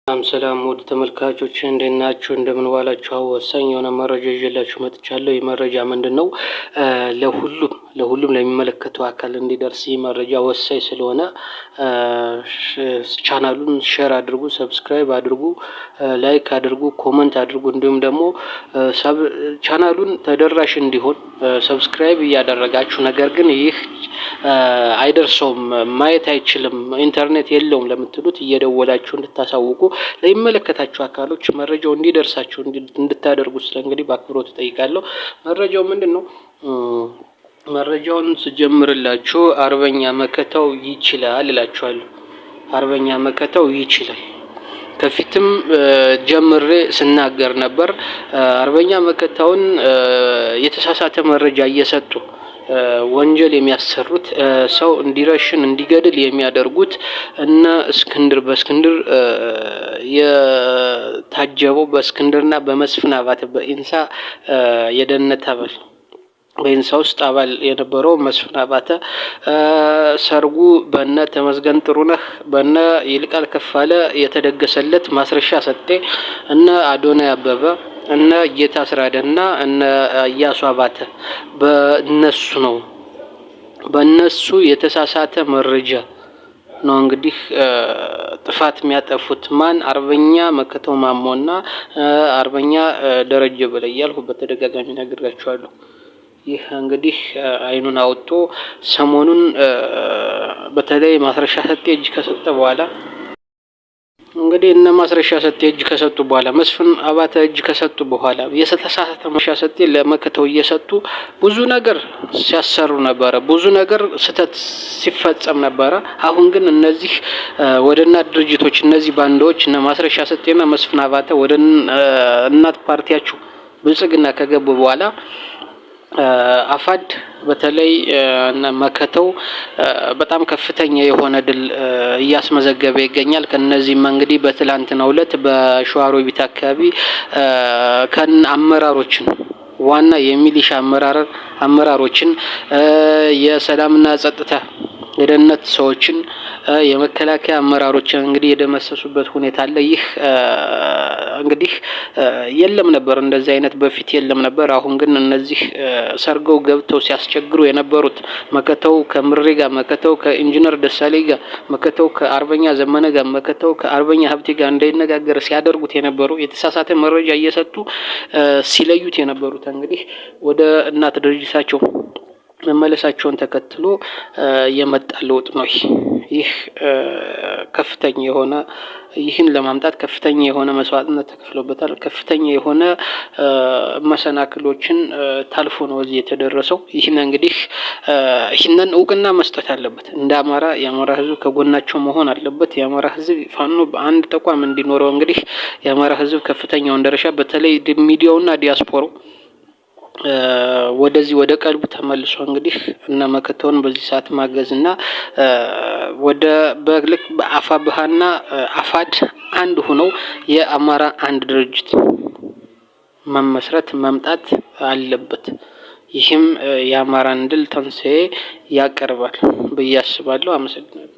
ሰላም ውድ ተመልካቾች እንዴት ናችሁ? እንደምን ዋላችሁ? ወሳኝ የሆነ መረጃ ይዤላችሁ መጥቻለሁ። ይህ መረጃ ምንድነው? ለሁሉም ለሚመለከተው አካል እንዲደርስ ይህ መረጃ ወሳኝ ስለሆነ ቻናሉን ሼር አድርጉ፣ ሰብስክራይብ አድርጉ፣ ላይክ አድርጉ፣ ኮሜንት አድርጉ። እንዲሁም ደግሞ ቻናሉን ተደራሽ እንዲሆን ሰብስክራይብ እያደረጋችሁ ነገር ግን ይህ አይደርሰውም ማየት አይችልም ኢንተርኔት የለውም ለምትሉት እየደወላችሁ እንድታሳውቁ ለሚመለከታችሁ አካሎች መረጃው እንዲደርሳችሁ እንድታደርጉ እንግዲህ በአክብሮት እጠይቃለሁ። መረጃው ምንድነው? መረጃውን ስጀምርላችሁ አርበኛ መከታው ይችላል እላችኋለሁ። አርበኛ መከታው ይችላል። ከፊትም ጀምሬ ስናገር ነበር። አርበኛ መከታውን የተሳሳተ መረጃ እየሰጡ ወንጀል የሚያሰሩት ሰው እንዲረሽን እንዲገድል የሚያደርጉት እና በእስክንድር የታጀበው በእስክንድርና በመስፍን አባተ በኢንሳ የደህንነት አባል በኢንሳ ውስጥ አባል የነበረው መስፍን አባተ ሰርጉ በእነ ተመስገን ጥሩነህ በእነ ይልቃል ከፋለ የተደገሰለት ማስረሻ ሰጤ እነ አዶናይ አበበ እነ ጌታ አስራደና እነ ኢያሱ አባተ በእነሱ የተሳሳተ መረጃ ነው እንግዲህ ጥፋት የሚያጠፉት። ማን? አርበኛ መከታው ማሞና አርበኛ ደረጀ በላይ እያልኩ በተደጋጋሚ ነግራችኋለሁ። ይህ እንግዲህ አይኑን አውጥቶ ሰሞኑን በተለይ ማስረሻ ሰጤ እጅ ከሰጠ በኋላ እንግዲህ እነ ማስረሻ ሰጤ እጅ ከሰጡ በኋላ መስፍን አባተ እጅ ከሰጡ በኋላ የተሳሳተ ማስረሻ ሰጤ ለመከታው እየሰጡ ብዙ ነገር ሲያሰሩ ነበረ። ብዙ ነገር ስተት ሲፈጸም ነበረ። አሁን ግን እነዚህ ወደና ድርጅቶች እነዚህ ባንዶች እነ ማስረሻ ሰጤና መስፍን አባተ ወደ እናት ፓርቲያቸው ብልጽግና ከገቡ በኋላ አፋድ በተለይ መከታው በጣም ከፍተኛ የሆነ ድል እያስመዘገበ ይገኛል። ከነዚህም እንግዲህ በትላንትናው ዕለት በሸዋሮቢት አካባቢ አመራሮችን ዋና የሚሊሻ አመራሮችን የሰላምና ጸጥታ የደህንነት ሰዎችን የመከላከያ አመራሮችን እንግዲህ የደመሰሱበት ሁኔታ አለ። ይህ እንግዲህ የለም ነበር እንደዚህ አይነት በፊት የለም ነበር። አሁን ግን እነዚህ ሰርገው ገብተው ሲያስቸግሩ የነበሩት መከታው ከምሬ ጋር መከታው ከኢንጂነር ደሳሌ ጋር መከታው ከአርበኛ ዘመነ ጋር መከታው ከአርበኛ ሀብቴ ጋር እንዳይነጋገር ሲያደርጉት የነበሩ የተሳሳተ መረጃ እየሰጡ ሲለዩት የነበሩት እንግዲህ ወደ እናት ድርጅታቸው መመለሳቸውን ተከትሎ የመጣ ለውጥ ነው። ይህ ከፍተኛ የሆነ ይህን ለማምጣት ከፍተኛ የሆነ መስዋዕትነት ተከፍሎበታል። ከፍተኛ የሆነ መሰናክሎችን ታልፎ ነው እዚህ የተደረሰው። ይህንን እውቅና መስጠት አለበት። እንደ አማራ የአማራ ሕዝብ ከጎናቸው መሆን አለበት። የአማራ ሕዝብ ፋኖ በአንድ ተቋም እንዲኖረው እንግዲህ የአማራ ሕዝብ ከፍተኛውን ደረጃ በተለይ ሚዲያውና ዲያስፖራው ወደ ቀልቡ ተመልሶ እንግዲህ እነ መከታውን በዚህ ሰዓት ማገዝና ወደ በልክ በአፋብሃና አፋድ አንድ ሆነው የአማራ አንድ ድርጅት መምጣት አለበት። ይህም የአማራን ድል ተንሳኤ ያቀርባል ብዬ አስባለሁ። አመሰግናለሁ።